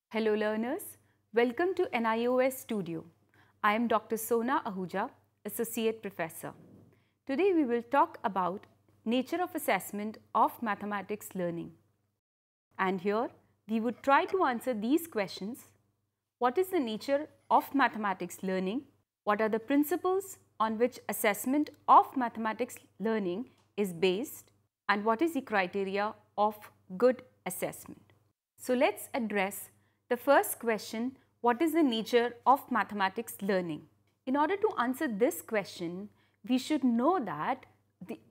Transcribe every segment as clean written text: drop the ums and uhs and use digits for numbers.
Hello learners, welcome to NIOS Studio. I am Dr. Sona Ahuja, Associate Professor. Today we will talk about nature of assessment of mathematics learning. And here we would try to answer these questions. What is the nature of mathematics learning? What are the principles on which assessment of mathematics learning is based? And what is the criteria of good assessment? So let's address the first question, what is the nature of mathematics learning? In order to answer this question, we should know that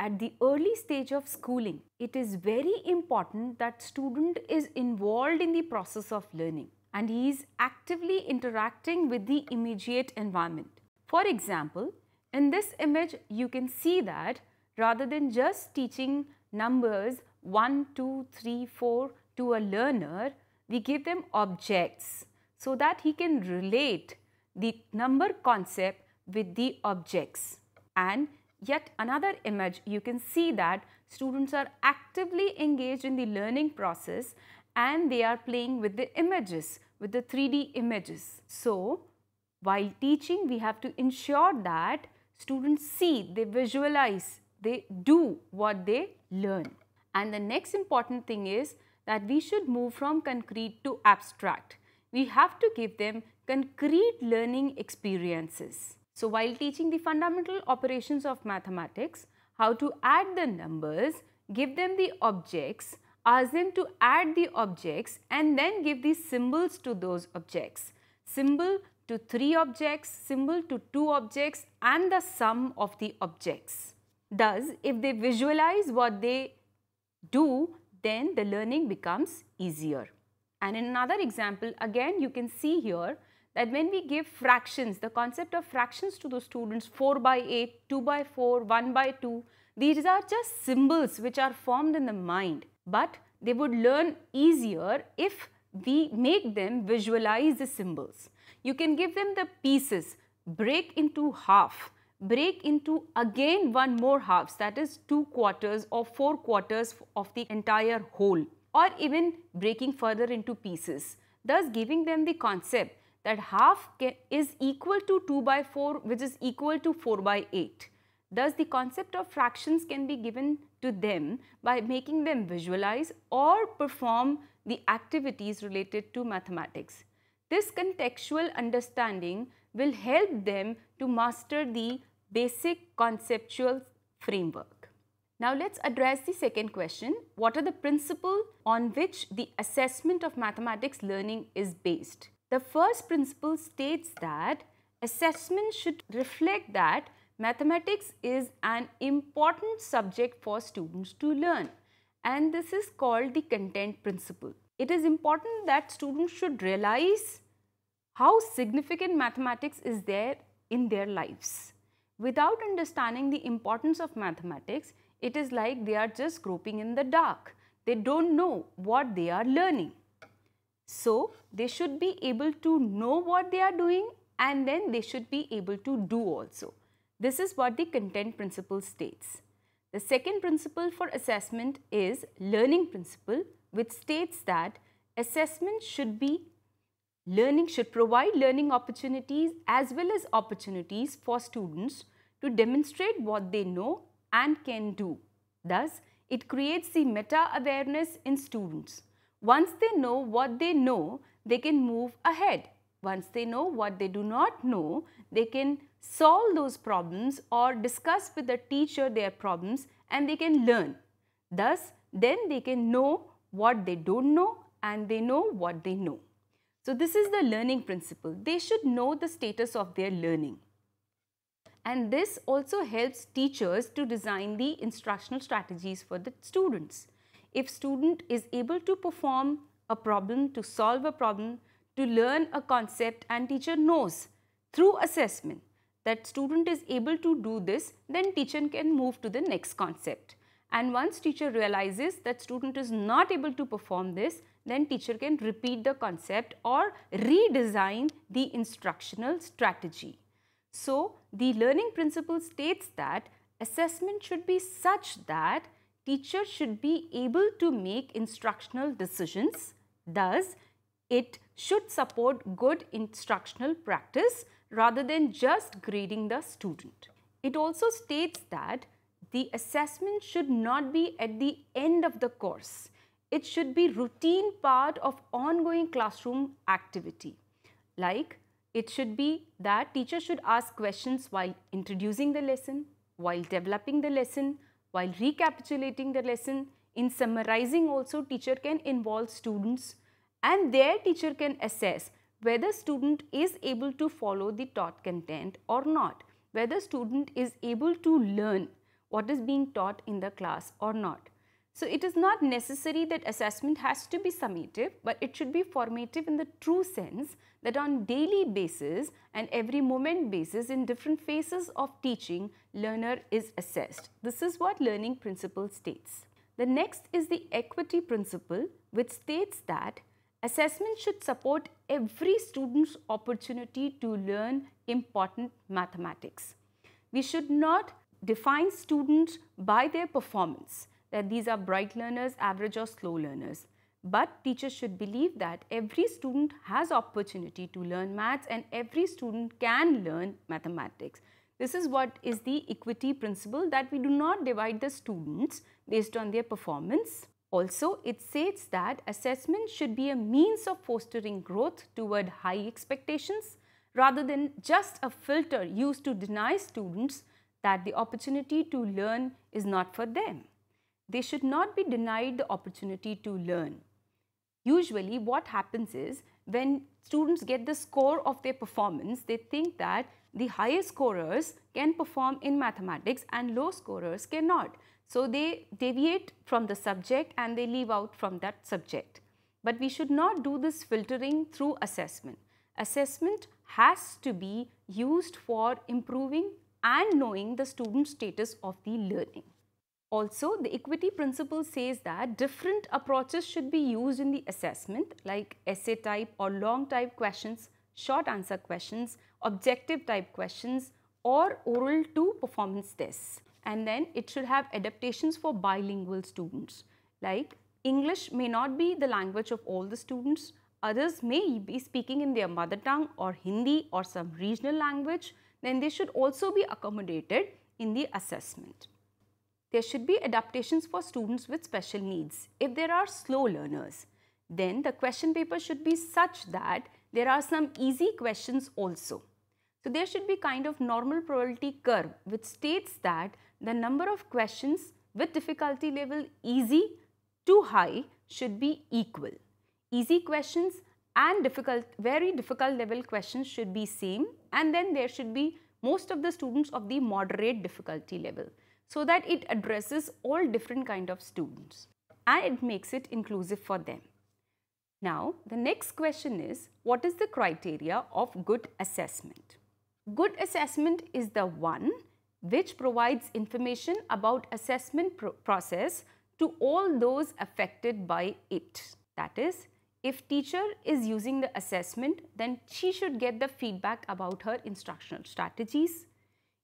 at the early stage of schooling, it is very important that student is involved in the process of learning and he is actively interacting with the immediate environment. For example, in this image, you can see that rather than just teaching numbers 1, 2, 3, 4 to a learner, we give them objects so that he can relate the number concept with the objects. And yet another image, you can see that students are actively engaged in the learning process and they are playing with the images, with the 3D images. So, while teaching, we have to ensure that students see, they visualize, they do what they learn. And the next important thing is that we should move from concrete to abstract. We have to give them concrete learning experiences. So while teaching the fundamental operations of mathematics, how to add the numbers, give them the objects, ask them to add the objects and then give the symbols to those objects. Symbol to 3 objects, symbol to 2 objects and the sum of the objects. Thus, if they visualize what they do, then the learning becomes easier. And in another example, again you can see here that when we give fractions, the concept of fractions to the students, 4 by 8, 2 by 4, 1 by 2, these are just symbols which are formed in the mind, but they would learn easier if we make them visualize the symbols. You can give them the pieces, break into half, break into again one more halves, that is 2 quarters or 4 quarters of the entire whole, or even breaking further into pieces, thus giving them the concept that half is equal to 2 by 4 which is equal to 4 by 8. Thus the concept of fractions can be given to them by making them visualize or perform the activities related to mathematics. This contextual understanding will help them to master the basic conceptual framework. Now let's address the second question. What are the principles on which the assessment of mathematics learning is based? The first principle states that assessment should reflect that mathematics is an important subject for students to learn, and this is called the content principle. It is important that students should realize how significant mathematics is there in their lives. Without understanding the importance of mathematics, it is like they are just groping in the dark. They don't know what they are learning. So, they should be able to know what they are doing and then they should be able to do also. This is what the content principle states. The second principle for assessment is learning principle, which states that assessment should provide learning opportunities as well as opportunities for students to demonstrate what they know and can do. Thus, it creates the meta-awareness in students. Once they know what they know, they can move ahead. Once they know what they do not know, they can solve those problems or discuss with the teacher their problems and they can learn. Thus, then they can know what they don't know and they know what they know. So this is the learning principle. They should know the status of their learning. And this also helps teachers to design the instructional strategies for the students. If student is able to perform a problem, to solve a problem, to learn a concept and teacher knows through assessment that student is able to do this, then teacher can move to the next concept. And once teacher realizes that student is not able to perform this, then teacher can repeat the concept or redesign the instructional strategy. So, the learning principle states that assessment should be such that teacher should be able to make instructional decisions. Thus, It should support good instructional practice rather than just grading the student. It also states that the assessment should not be at the end of the course. It should be routine part of ongoing classroom activity. Like, it should be that teacher should ask questions while introducing the lesson, while developing the lesson, while recapitulating the lesson. In summarizing also, teacher can involve students, and their teacher can assess whether student is able to follow the taught content or not, whether student is able to learn what is being taught in the class or not. So it is not necessary that assessment has to be summative, but it should be formative in the true sense that on daily basis and every moment basis in different phases of teaching, learner is assessed. This is what learning principle states. The next is the equity principle, which states that assessment should support every student's opportunity to learn important mathematics. We should not define students by their performance, that these are bright learners, average or slow learners. But teachers should believe that every student has opportunity to learn maths and every student can learn mathematics. This is what is the equity principle, that we do not divide the students based on their performance. Also, it states that assessment should be a means of fostering growth toward high expectations rather than just a filter used to deny students that the opportunity to learn is not for them. They should not be denied the opportunity to learn. Usually what happens is, when students get the score of their performance, they think that the highest scorers can perform in mathematics and low scorers cannot. So they deviate from the subject and they leave out from that subject. But we should not do this filtering through assessment. Assessment has to be used for improving and knowing the student's status of the learning. Also, the equity principle says that different approaches should be used in the assessment, like essay type or long type questions, short answer questions, objective type questions, or oral to performance tests. And then it should have adaptations for bilingual students, like English may not be the language of all the students. Others may be speaking in their mother tongue or Hindi or some regional language. Then they should also be accommodated in the assessment. There should be adaptations for students with special needs. If there are slow learners, then the question paper should be such that there are some easy questions also. So there should be kind of normal probability curve which states that the number of questions with difficulty level easy to high should be equal. Easy questions and very difficult level questions should be same, and then there should be most of the students of the moderate difficulty level, so that it addresses all different kind of students and it makes it inclusive for them. Now, the next question is, what is the criteria of good assessment? Good assessment is the one which provides information about assessment process to all those affected by it. That is, if teacher is using the assessment, then she should get the feedback about her instructional strategies.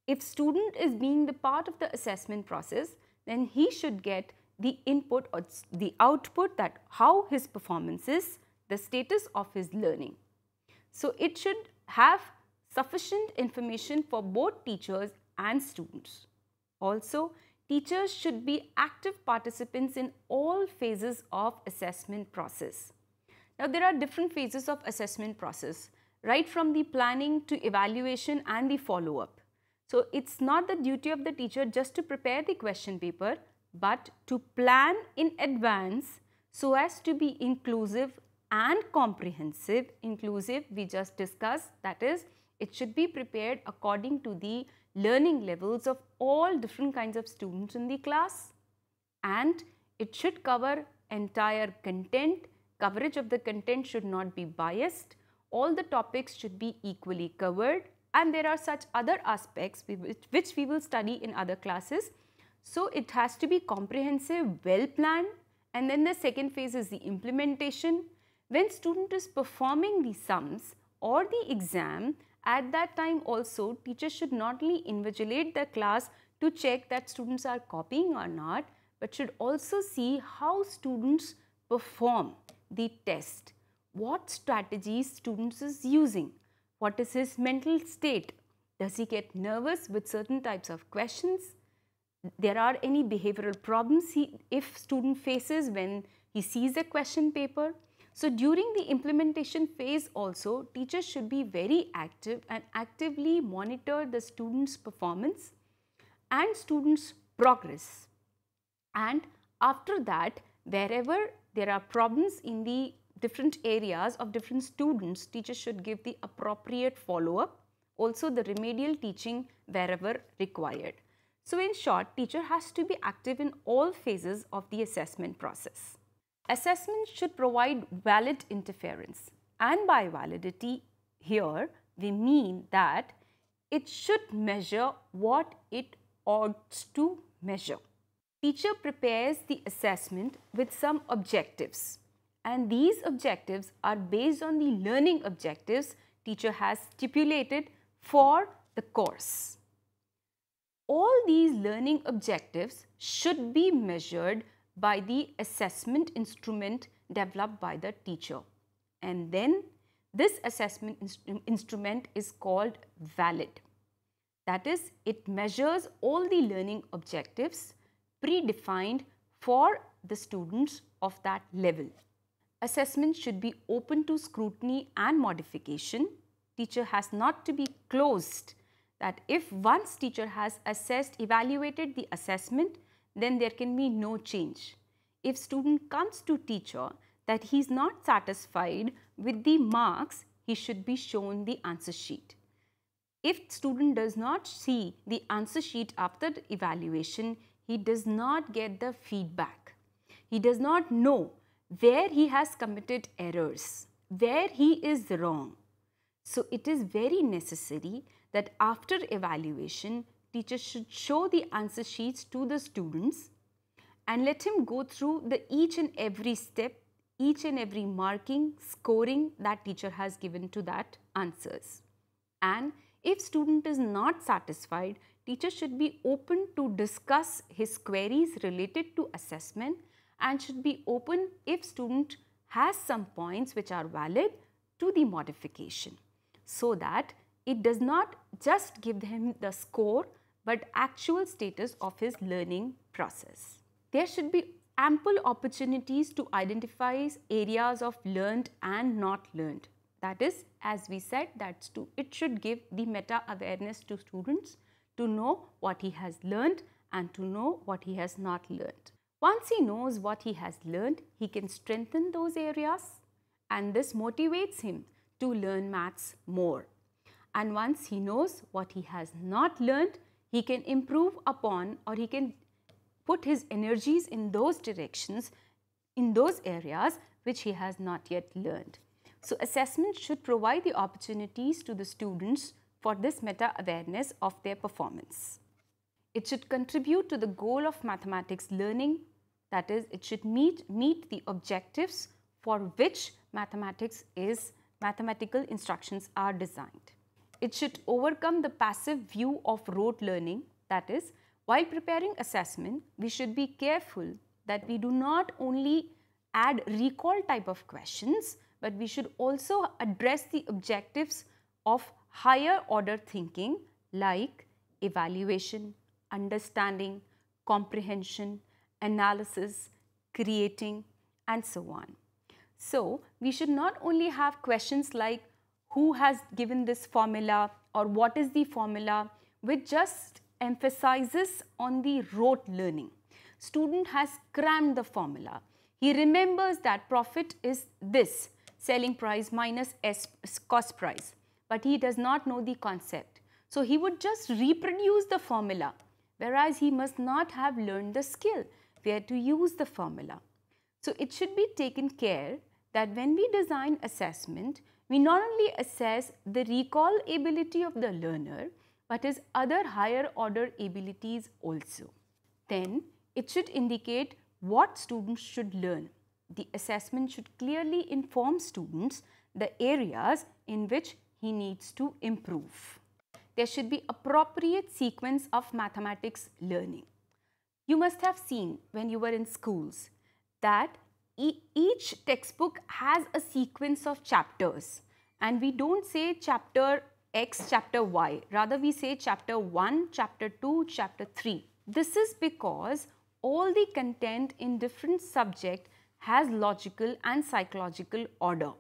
If student is being the part of the assessment process, then he should get the input or the output, that how his performance is, the status of his learning. So it should have sufficient information for both teachers and students. Also, teachers should be active participants in all phases of assessment process. Now, there are different phases of assessment process, right from the planning to evaluation and the follow-up. So, it's not the duty of the teacher just to prepare the question paper, but to plan in advance so as to be inclusive and comprehensive. Inclusive we just discussed, that is, it should be prepared according to the learning levels of all different kinds of students in the class, and it should cover entire content. Coverage of the content should not be biased. All the topics should be equally covered, and there are such other aspects which we will study in other classes. So it has to be comprehensive, well planned, and then the second phase is the implementation. When student is performing the sums or the exam, at that time also teachers should not only invigilate the class to check that students are copying or not, but should also see how students perform the test. what strategies students is using, what is his mental state, does he get nervous with certain types of questions, there are any behavioral problems if student faces when he sees a question paper. So during the implementation phase also, teachers should be very active and actively monitor the students' performance and students' progress. And after that, wherever there are problems in the different areas of different students, teachers should give the appropriate follow-up, also the remedial teaching wherever required. So in short, teacher has to be active in all phases of the assessment process. Assessment should provide valid interference, and by validity here we mean that it should measure what it ought to measure. Teacher prepares the assessment with some objectives, and these objectives are based on the learning objectives teacher has stipulated for the course. All these learning objectives should be measured by the assessment instrument developed by the teacher, and then this assessment instrument is called valid. That is, it measures all the learning objectives predefined for the students of that level. Assessment should be open to scrutiny and modification. Teacher has not to be closed, that if once teacher has evaluated the assessment, then there can be no change. If student comes to teacher that he is not satisfied with the marks, he should be shown the answer sheet. If student does not see the answer sheet after the evaluation, he does not get the feedback. He does not know where he has committed errors, where he is wrong. So it is very necessary that after evaluation, teacher should show the answer sheets to the students and let him go through the each and every step, each and every marking, scoring that teacher has given to that answers. And if student is not satisfied, teacher should be open to discuss his queries related to assessment and should be open if student has some points which are valid to the modification, so that it does not just give him the score but actual status of his learning process. There should be ample opportunities to identify areas of learned and not learned. That is, as we said, that it should give the meta awareness to students to know what he has learned and to know what he has not learned. Once he knows what he has learned, he can strengthen those areas, and this motivates him to learn maths more. And once he knows what he has not learned, he can improve upon, or he can put his energies in those directions, in those areas which he has not yet learned. So assessment should provide the opportunities to the students for this meta awareness of their performance. It should contribute to the goal of mathematics learning, that is, it should meet the objectives for which mathematical instructions are designed. It should overcome the passive view of rote learning, that is, while preparing assessment, we should be careful that we do not only add recall type of questions, but we should also address the objectives of higher order thinking like evaluation, understanding, comprehension, analysis, creating, and so on. So we should not only have questions like who has given this formula or what is the formula, which just emphasizes on the rote learning. Student has crammed the formula. He remembers that profit is this, selling price minus cost price, but he does not know the concept. So he would just reproduce the formula, whereas he must not have learned the skill where to use the formula. So it should be taken care that when we design assessment, we not only assess the recall ability of the learner, but his other higher order abilities also. Then it should indicate what students should learn. The assessment should clearly inform students the areas in which he needs to improve. There should be appropriate sequence of mathematics learning. You must have seen when you were in schools that each textbook has a sequence of chapters, and we don't say chapter X, chapter Y, rather we say chapter 1, chapter 2, chapter 3. This is because all the content in different subject has logical and psychological order.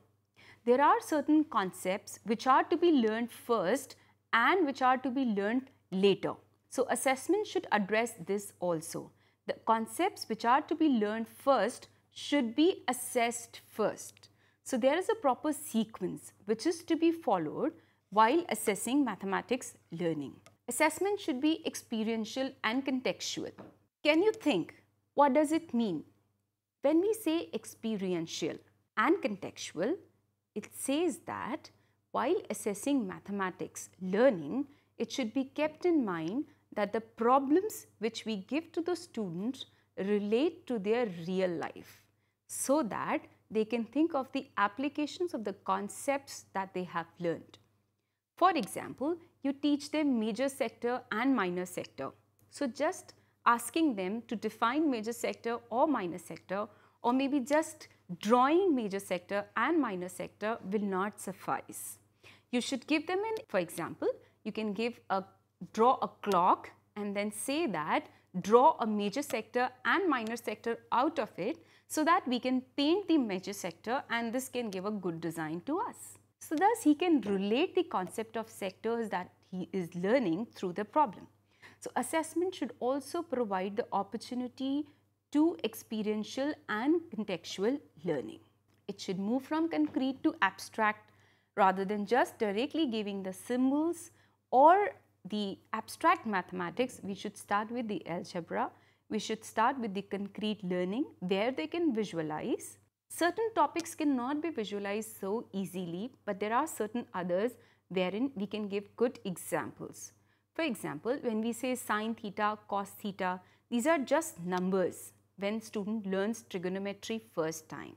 There are certain concepts which are to be learned first and which are to be learned later. So assessment should address this also. The concepts which are to be learned first should be assessed first. So there is a proper sequence which is to be followed while assessing mathematics learning. Assessment should be experiential and contextual. Can you think, what does it mean? When we say experiential and contextual, it says that while assessing mathematics learning, it should be kept in mind that the problems which we give to the students relate to their real life, so that they can think of the applications of the concepts that they have learned. For example, you teach them major sector and minor sector. So just asking them to define major sector or minor sector, or maybe just drawing major sector and minor sector will not suffice. You should give them for example, you can draw a clock and then say that draw a major sector and minor sector out of it, so that we can paint the major sector and this can give a good design to us. So thus he can relate the concept of sectors that he is learning through the problem. So assessment should also provide the opportunity to experiential and contextual learning. It should move from concrete to abstract rather than just directly giving the symbols or the abstract mathematics. We should start with the algebra. We should start with the concrete learning where they can visualize. Certain topics cannot be visualized so easily, but there are certain others wherein we can give good examples. For example, when we say sine theta, cos theta, these are just numbers when student learns trigonometry first time.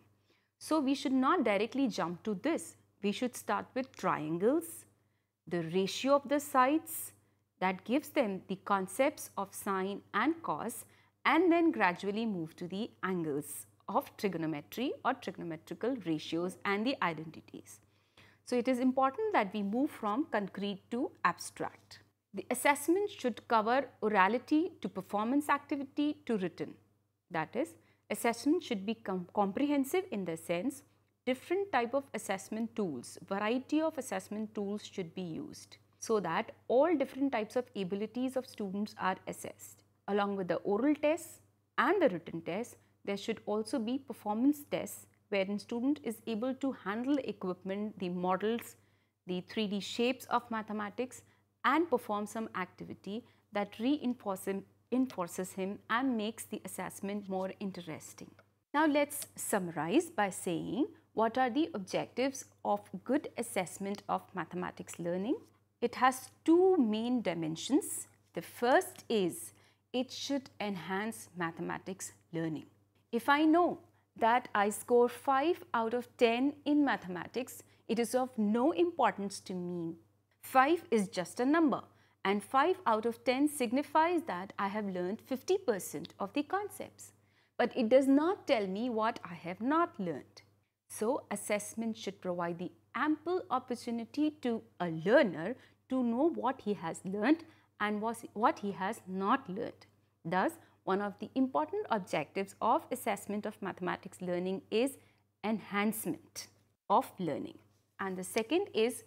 So we should not directly jump to this. We should start with triangles, the ratio of the sides, that gives them the concepts of sine and cos, and then gradually move to the angles of trigonometry or trigonometrical ratios and the identities. So it is important that we move from concrete to abstract. The assessment should cover orality to performance activity to written. That is, assessment should be comprehensive in the sense different type of assessment tools, variety of assessment tools should be used, so that all different types of abilities of students are assessed. Along with the oral tests and the written tests, there should also be performance tests wherein student is able to handle equipment, the models, the 3D shapes of mathematics and perform some activity that reinforces him and makes the assessment more interesting. Now let's summarize by saying what are the objectives of good assessment of mathematics learning. It has two main dimensions. The first is it should enhance mathematics learning. If I know that I score 5 out of 10 in mathematics, it is of no importance to me. 5 is just a number and 5 out of 10 signifies that I have learned 50% of the concepts. But it does not tell me what I have not learned. So assessment should provide the ample opportunity to a learner to know what he has learned and what he has not learned. Thus, one of the important objectives of assessment of mathematics learning is enhancement of learning. And the second is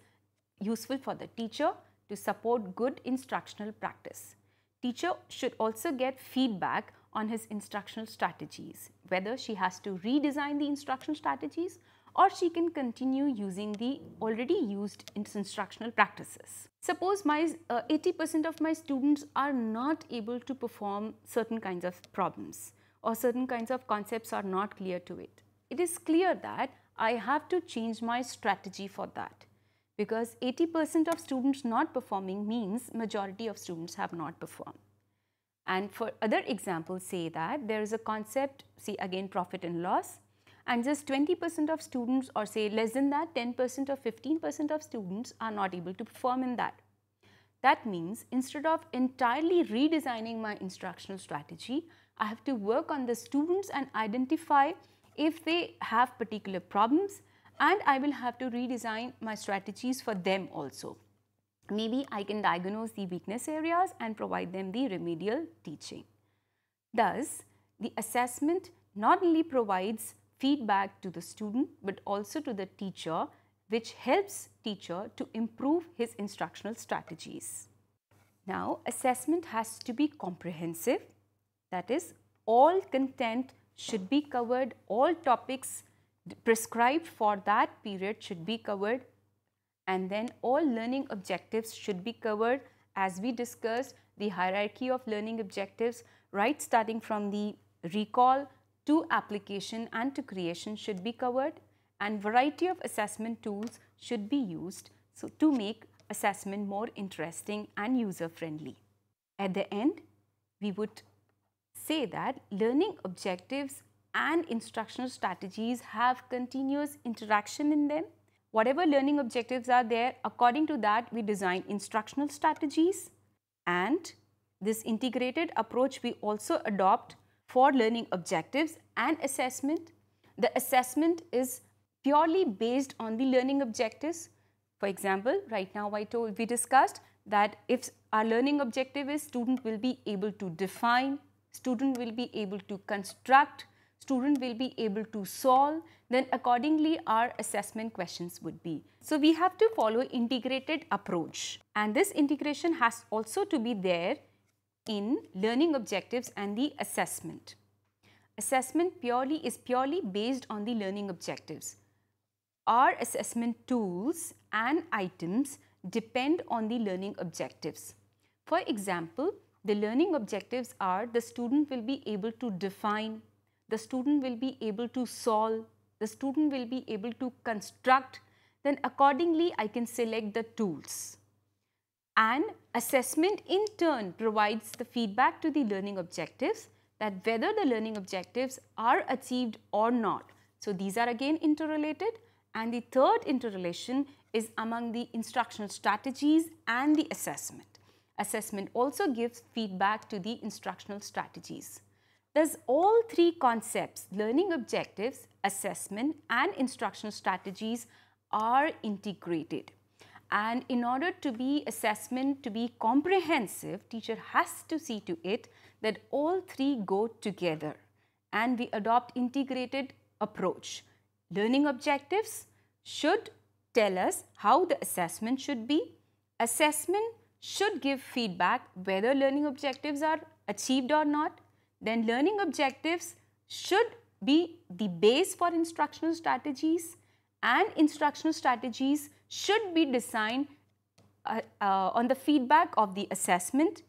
useful for the teacher to support good instructional practice. Teacher should also get feedback on his instructional strategies, whether she has to redesign the instructional strategies or she can continue using the already used instructional practices. Suppose 80% of my students are not able to perform certain kinds of problems or certain kinds of concepts are not clear to it. It is clear that I have to change my strategy for that, because 80% of students not performing means majority of students have not performed. And for other examples, say that there is a concept, see again profit and loss, and just 20% of students, or say less than that, 10% or 15% of students are not able to perform in that. That means instead of entirely redesigning my instructional strategy, I have to work on the students and identify if they have particular problems, and I will have to redesign my strategies for them also. Maybe I can diagnose the weakness areas and provide them the remedial teaching. Thus, the assessment not only provides feedback to the student but also to the teacher, which helps teacher to improve his instructional strategies. Now, assessment has to be comprehensive, that is, all content should be covered, all topics prescribed for that period should be covered, and then all learning objectives should be covered. As we discussed, the hierarchy of learning objectives, right starting from the recall to application and to creation, should be covered, and variety of assessment tools should be used to make assessment more interesting and user-friendly. At the end, we would say that learning objectives and instructional strategies have continuous interaction in them. Whatever learning objectives are there, according to that we design instructional strategies, and this integrated approach we also adopt for learning objectives and assessment. The assessment is purely based on the learning objectives. For example, right now we discussed that if our learning objective is student will be able to define, student will be able to construct, student will be able to solve, then accordingly our assessment questions would be. So we have to follow integrated approach, and this integration has also to be there in learning objectives and the assessment. Assessment is purely based on the learning objectives. Our assessment tools and items depend on the learning objectives. For example, the learning objectives are the student will be able to define, the student will be able to solve, the student will be able to construct, then accordingly I can select the tools. And assessment in turn provides the feedback to the learning objectives that whether the learning objectives are achieved or not. So these are again interrelated, and the third interrelation is among the instructional strategies and the assessment. Assessment also gives feedback to the instructional strategies. Thus, all three concepts, learning objectives, assessment and instructional strategies, are integrated. And in order to be assessment to be comprehensive, teacher has to see to it that all three go together and we adopt integrated approach. Learning objectives should tell us how the assessment should be. Assessment should give feedback whether learning objectives are achieved or not. Then learning objectives should be the base for instructional strategies, and instructional strategies should be designed on the feedback of the assessment,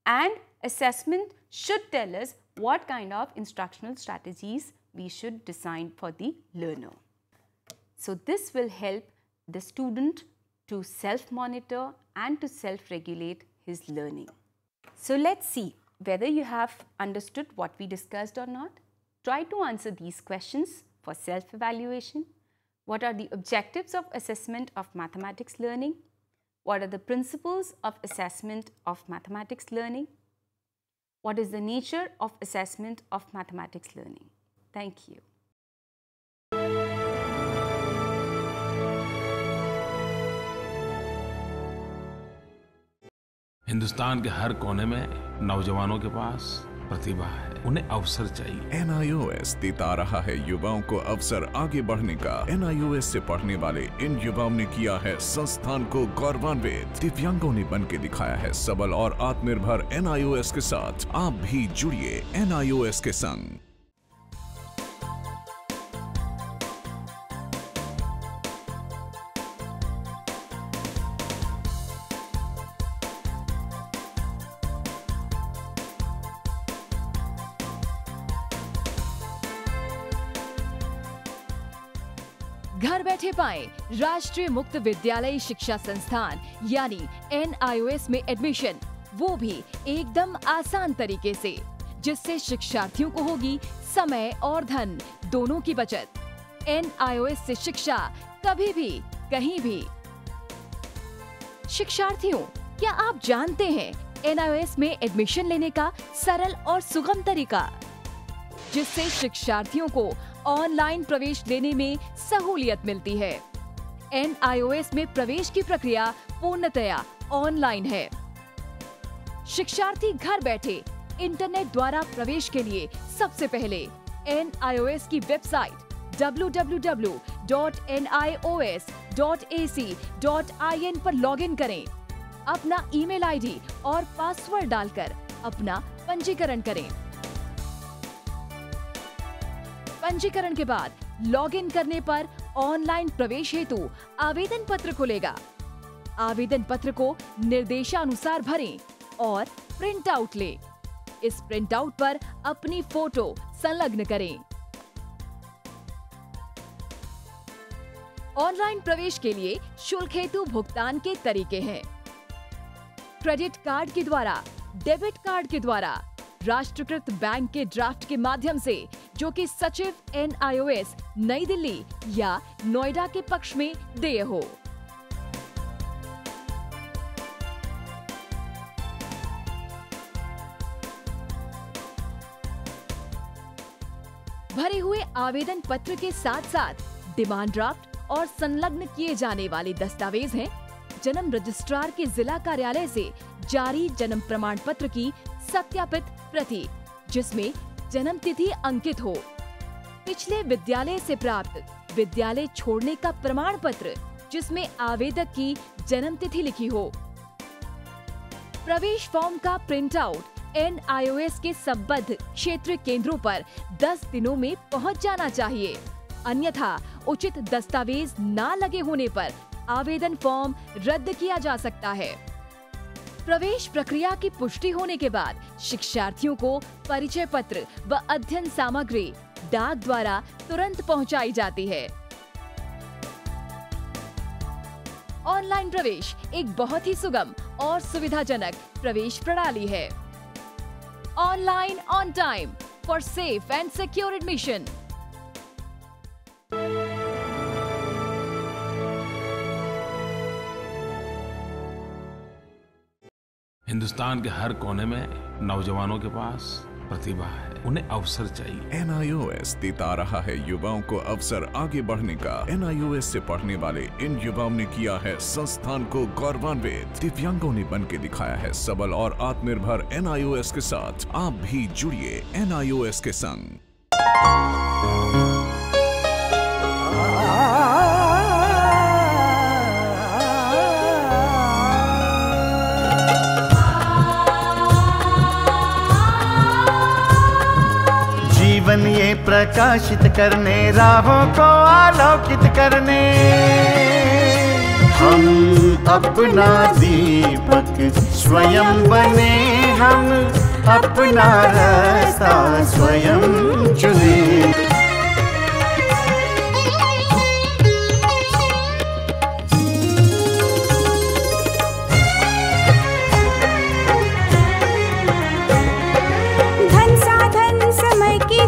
and assessment should tell us what kind of instructional strategies we should design for the learner. So this will help the student to self-monitor and to self-regulate his learning. So let's see whether you have understood what we discussed or not. Try to answer these questions for self-evaluation. What are the objectives of assessment of mathematics learning? What are the principles of assessment of mathematics learning? What is the nature of assessment of mathematics learning? Thank you. Hindustan के हर कोने में नौजवानों के पास प्रतिभा है, उन्हें अवसर चाहिए। NIOS देता रहा है युवाओं को अवसर आगे बढ़ने का। NIOS से पढ़ने वाले इन युवाओं ने किया है संस्थान को गौरवान्वित। दिव्यांगों ने बन के दिखाया है सबल और आत्मनिर्भर। NIOS के साथ आप भी जुड़िए NIOS के संग। घर बैठे पाएं राष्ट्रीय मुक्त विद्यालय शिक्षा संस्थान यानी NIOS में एडमिशन, वो भी एकदम आसान तरीके से, जिससे शिक्षार्थियों को होगी समय और धन दोनों की बचत। NIOS से शिक्षा कभी भी कहीं भी। शिक्षार्थियों, क्या आप जानते हैं NIOS में एडमिशन लेने का सरल और सुगम तरीका, जिससे शिक्षार्थियों को ऑनलाइन प्रवेश लेने में सहूलियत मिलती है। NIOS में प्रवेश की प्रक्रिया पूर्णतया ऑनलाइन है। शिक्षार्थी घर बैठे इंटरनेट द्वारा प्रवेश के लिए सबसे पहले NIOS की वेबसाइट www.nios.ac.in पर लॉगिन करें। अपना ईमेल आईडी और पासवर्ड डालकर अपना पंजीकरण करें। पंजीकरण के बाद लॉगिन करने पर ऑनलाइन प्रवेश हेतु आवेदन पत्र खुलेगा। आवेदन पत्र को निर्देशानुसार भरें और प्रिंट आउट लें। इस प्रिंट आउट पर अपनी फोटो संलग्न करें। ऑनलाइन प्रवेश के लिए शुल्क हेतु भुगतान के तरीके हैं। क्रेडिट कार्ड के द्वारा, डेबिट कार्ड के द्वारा, राष्ट्रीयकृत बैंक के ड्राफ्ट के माध्यम से, जो कि सचिव NIOS नई दिल्ली या नोएडा के पक्ष में देय हो। भरे हुए आवेदन पत्र के साथ साथ डिमांड ड्राफ्ट और संलग्न किए जाने वाले दस्तावेज हैं जन्म रजिस्ट्रार के जिला कार्यालय से जारी जन्म प्रमाण पत्र की सत्यापित प्रति, जिसमें जन्म तिथि अंकित हो, पिछले विद्यालय से प्राप्त विद्यालय छोड़ने का प्रमाण पत्र जिसमें आवेदक की जन्म तिथि लिखी हो। प्रवेश फॉर्म का प्रिंट आउट NIOS के संबद्ध क्षेत्रीय केंद्रों पर 10 दिनों में पहुंच जाना चाहिए, अन्यथा उचित दस्तावेज न लगे होने पर आवेदन फॉर्म रद्द किया जा सकता है। प्रवेश प्रक्रिया की पुष्टि होने के बाद शिक्षार्थियों को परिचय पत्र व अध्ययन सामग्री डाक द्वारा तुरंत पहुंचाई जाती है। ऑनलाइन प्रवेश एक बहुत ही सुगम और सुविधाजनक प्रवेश प्रणाली है। Online on time for safe and secure admission. Hindustan के हर कोने में नौजवानों के पास प्रतिभा है, उन्हें अवसर चाहिए। NIOS देता रहा है युवाओं को अवसर आगे बढ़ने का। NIOS से पढ़ने वाले इन युवाओं ने किया है संस्थान को गौरवान्वित। दिव्यांगों ने बन के दिखाया है सबल और आत्मनिर्भर। NIOS के साथ आप भी जुड़िए NIOS के संग। जीवन ये प्रकाशित करने, राहों को आलोकित करने, हम अपना दीपक स्वयं बने, हम अपना रास्ता स्वयं चुने।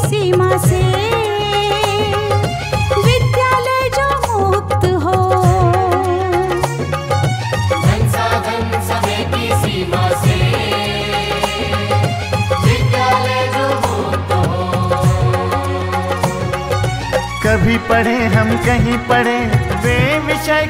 सीमा से विद्यालय जो मुक्त हो, संसाधन समय की सीमा से विद्यालय जो मुक्त हो। कभी पढ़े हम कहीं पढ़े वे विषय